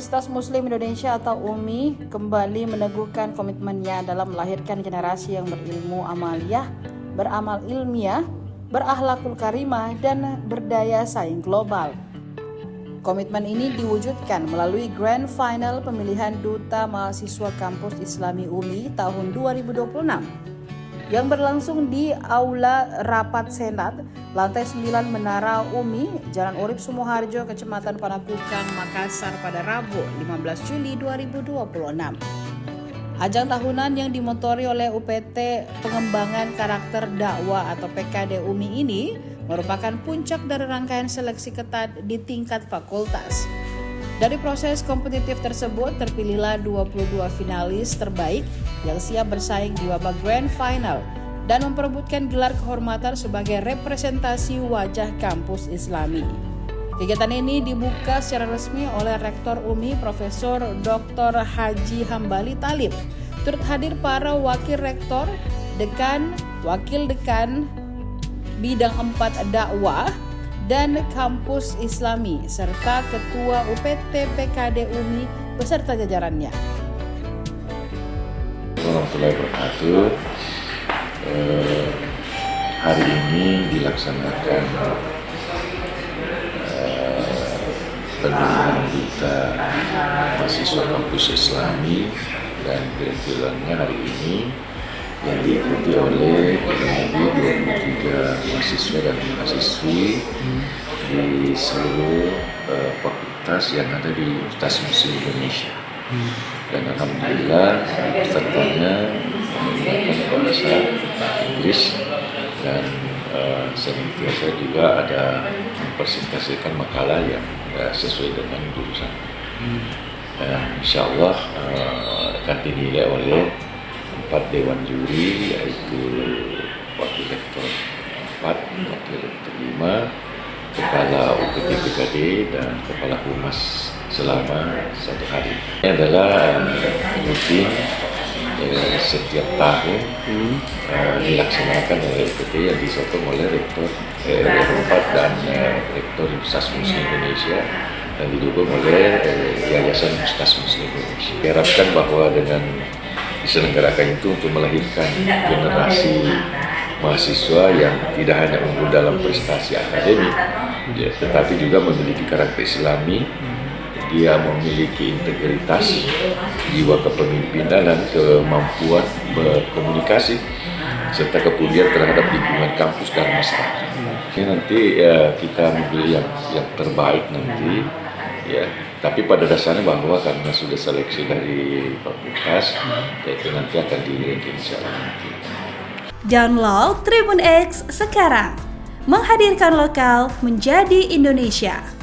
Universitas Muslim Indonesia atau UMI kembali meneguhkan komitmennya dalam melahirkan generasi yang berilmu amaliyah, beramal ilmiah, berakhlakul karimah, dan berdaya saing global. Komitmen ini diwujudkan melalui Grand Final pemilihan Duta Mahasiswa Kampus Islami UMI tahun 2026 yang berlangsung di Aula Rapat Senat, lantai 9 Menara UMI, Jalan Urip Sumoharjo, Kecamatan Panakukang, Makassar pada Rabu 15 Juli 2026. Ajang tahunan yang dimotori oleh UPT Pengembangan Karakter Dakwah atau PKD UMI ini merupakan puncak dari rangkaian seleksi ketat di tingkat fakultas. Dari proses kompetitif tersebut, terpilihlah 22 finalis terbaik yang siap bersaing di babak Grand Final dan memperebutkan gelar kehormatan sebagai representasi wajah kampus Islami. Kegiatan ini dibuka secara resmi oleh Rektor UMI Profesor Dr. Haji Hambali Talib. Turut hadir para wakil rektor, dekan, wakil dekan, bidang 4 dakwah, dan kampus Islami, serta Ketua UPT PKD UMI beserta jajarannya. Warahmatullahi wabarakatuh. Hari ini dilaksanakan pemilihan duta mahasiswa kampus Islami dan kebetulannya hari ini yang diikuti oleh kurang lebih 23 mahasiswa dan mahasiswi di seluruh fakultas yang ada di Universitas Muslim Indonesia. Dan alhamdulillah pesertanya menggunakan bahasa Inggris dan senantiasa juga ada mempresentasikan makalah yang sesuai dengan jurusan. Insya Allah akan dinilai oleh 4 dewan juri, yaitu wakil rektor 4, wakil rektor 5, kepala UPT PKD dan kepala humas selama 1 hari. Ini adalah rutin setiap tahun dilaksanakan oleh UPT yang disokong oleh rektor R4 dan rektor Universitas Muslim Indonesia dan didukung oleh Yayasan Universitas Muslim Indonesia. Diharapkan bahwa dengan diselenggarakan itu untuk melahirkan generasi mahasiswa yang tidak hanya unggul dalam prestasi akademik, tetapi juga memiliki karakter Islami. Dia memiliki integritas, jiwa kepemimpinan dan kemampuan berkomunikasi serta kepedulian terhadap lingkungan kampus dan masyarakat. Ini nanti kita memilih yang terbaik nanti, ya. Tapi pada dasarnya bahwa karena sudah seleksi dari fakultas, itu nanti akan di-ranking secara nanti. Download Tribun X sekarang, menghadirkan lokal menjadi Indonesia.